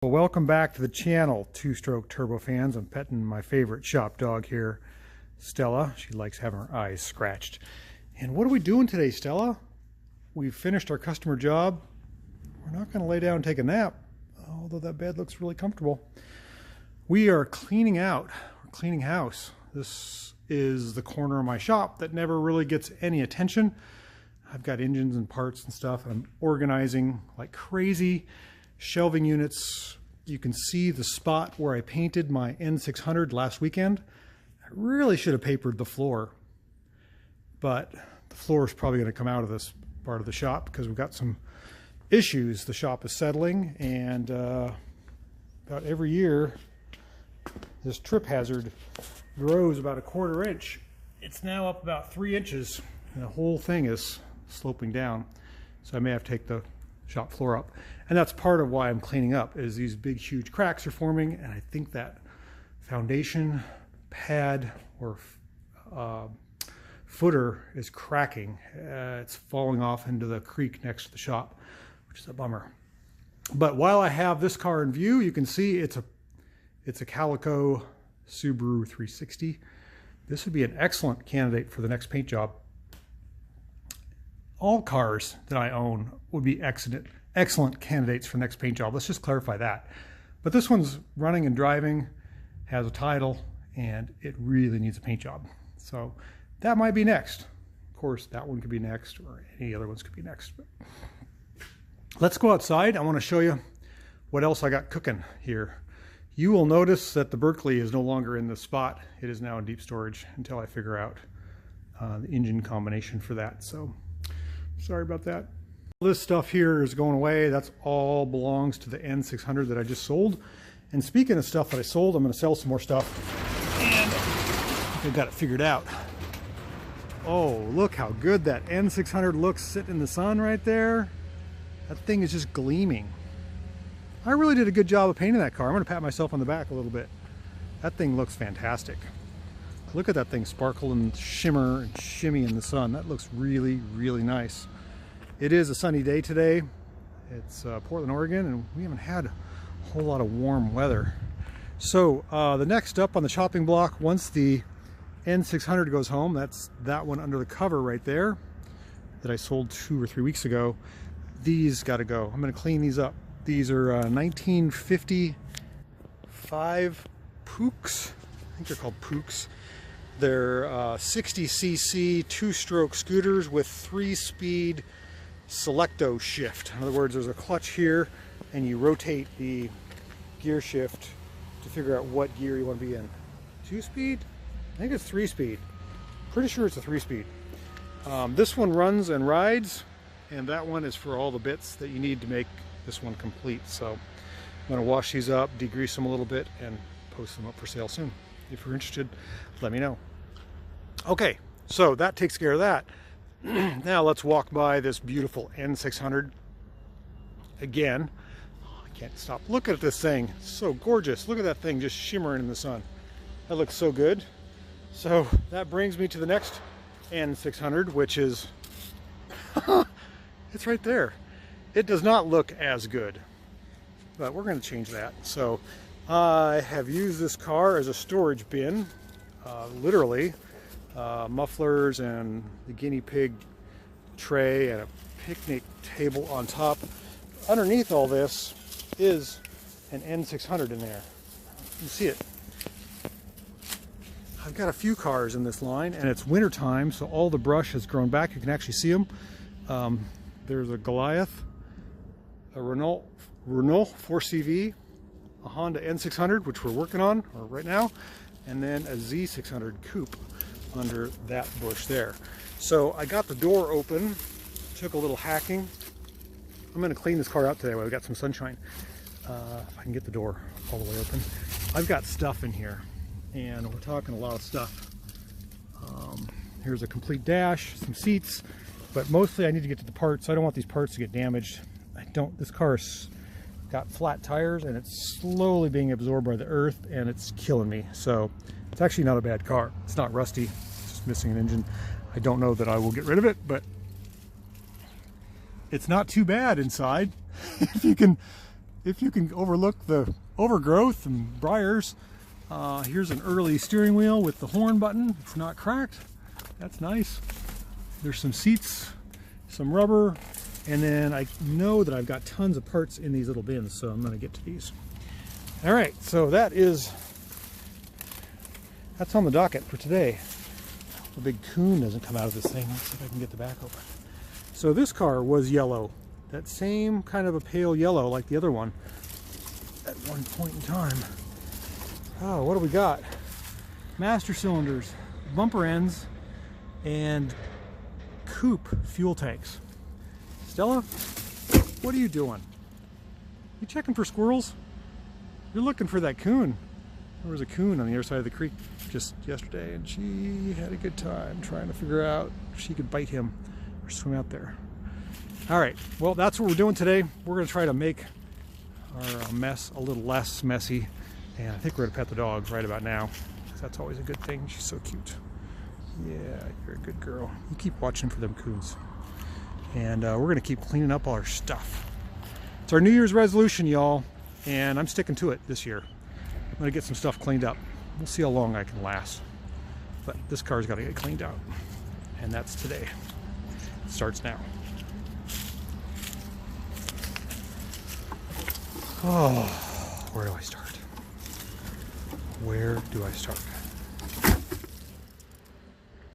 Well, welcome back to the channel, Two-Stroke Turbo fans. I'm petting my favorite shop dog here, Stella. She likes having her eyes scratched. And what are we doing today, Stella? We've finished our customer job. We're not going to lay down and take a nap, although that bed looks really comfortable. We are cleaning out. We're cleaning house. This is the corner of my shop that never really gets any attention. I've got engines and parts and stuff. I'm organizing like crazy. Shelving units. You can see the spot where I painted my N600 last weekend. I really should have papered the floor, but the floor is probably going to come out of this part of the shop because we've got some issues. The shop is settling, and about every year this trip hazard grows about 1/4 inch. It's now up about 3 inches, and the whole thing is sloping down, so I may have to take the shop floor up. And that's part of why I'm cleaning up, is these big huge cracks are forming, and I think that foundation pad or footer is cracking. It's falling off into the creek next to the shop, which is a bummer. But while I have this car in view, you can see it's a Calico Subaru 360. This would be an excellent candidate for the next paint job. All cars that I own would be excellent candidates for next paint job. Let's just clarify that. But this one's running and driving, has a title, and it really needs a paint job. So that might be next. Of course, that one could be next, or any other ones could be next. But let's go outside. I want to show you what else I got cooking here. You will notice that the Berkeley is no longer in the spot. It is now in deep storage until I figure out the engine combination for that. So sorry about that. This stuff here is going away. That's all belongs to the N600 that I just sold. And speaking of stuff that I sold, I'm going to sell some more stuff. And I've got it figured out. Oh, look how good that N600 looks sitting in the sun right there. That thing is just gleaming. I really did a good job of painting that car. I'm going to pat myself on the back a little bit. That thing looks fantastic. Look at that thing sparkle and shimmer and shimmy in the sun. That looks really, really nice. It is a sunny day today. It's Portland, Oregon, and we haven't had a whole lot of warm weather. So the next up on the chopping block, once the N600 goes home, that's that one under the cover right there that I sold 2 or 3 weeks ago. These got to go. I'm going to clean these up. These are 1955 Pooks. I think they're called Pooks. They're 60cc 2-stroke scooters with 3-speed selecto shift. In other words, there's a clutch here and you rotate the gear shift to figure out what gear you want to be in. 2-speed? I think it's 3-speed. Pretty sure it's a 3-speed. This one runs and rides, and that one is for all the bits that you need to make this one complete. So I'm going to wash these up, degrease them a little bit, and post them up for sale soon. If you're interested, let me know. Okay, so that takes care of that. Now let's walk by this beautiful N600 again. Oh, I can't stop. Look at this thing. It's so gorgeous. Look at that thing just shimmering in the sun. That looks so good. So that brings me to the next N600, which is it's right there. It does not look as good, but we're going to change that. So I have used this car as a storage bin, literally. Mufflers and the guinea pig tray and a picnic table on top. Underneath all this is an N600 in there. You can see it. I've got a few cars in this line, and it's winter time, so all the brush has grown back. You can actually see them. There's a Goliath, a Renault 4CV, a Honda N600, which we're working on right now, and then a Z600 coupe under that bush there. So I got the door open, took a little hacking. I'm going to clean this car out today while we've got some sunshine. If I can get the door all the way open. I've got stuff in here, and we're talking a lot of stuff. Here's a complete dash, some seats, but mostly I need to get to the parts. I don't want these parts to get damaged. This car's got flat tires, and it's slowly being absorbed by the earth, and it's killing me. So it's actually not a bad car. It's not rusty, it's just missing an engine. I don't know that I will get rid of it, but it's not too bad inside. if you can overlook the overgrowth and briars. Here's an early steering wheel with the horn button. It's not cracked. That's nice. There's some seats, some rubber, and then I know that I've got tons of parts in these little bins, so I'm going to get to these. All right, so that's on the docket for today. The big coon doesn't come out of this thing. Let's see if I can get the back open. So this car was yellow, that same kind of a pale yellow like the other one at one point in time. Oh, what do we got? Master cylinders, bumper ends, and coupe fuel tanks. Stella, what are you doing? You checking for squirrels? You're looking for that coon. There was a coon on the other side of the creek just yesterday, and she had a good time trying to figure out if she could bite him or swim out there. All right, well, that's what we're doing today. We're going to try to make our mess a little less messy, and I think we're going to pet the dog right about now, because that's always a good thing. She's so cute. Yeah, you're a good girl. You keep watching for them coons. And we're going to keep cleaning up all our stuff. It's our New Year's resolution, y'all, and I'm sticking to it this year. I'm going to get some stuff cleaned up. We'll see how long I can last. But this car's got to get cleaned out, and that's today. It starts now. Oh, where do I start? Where do I start?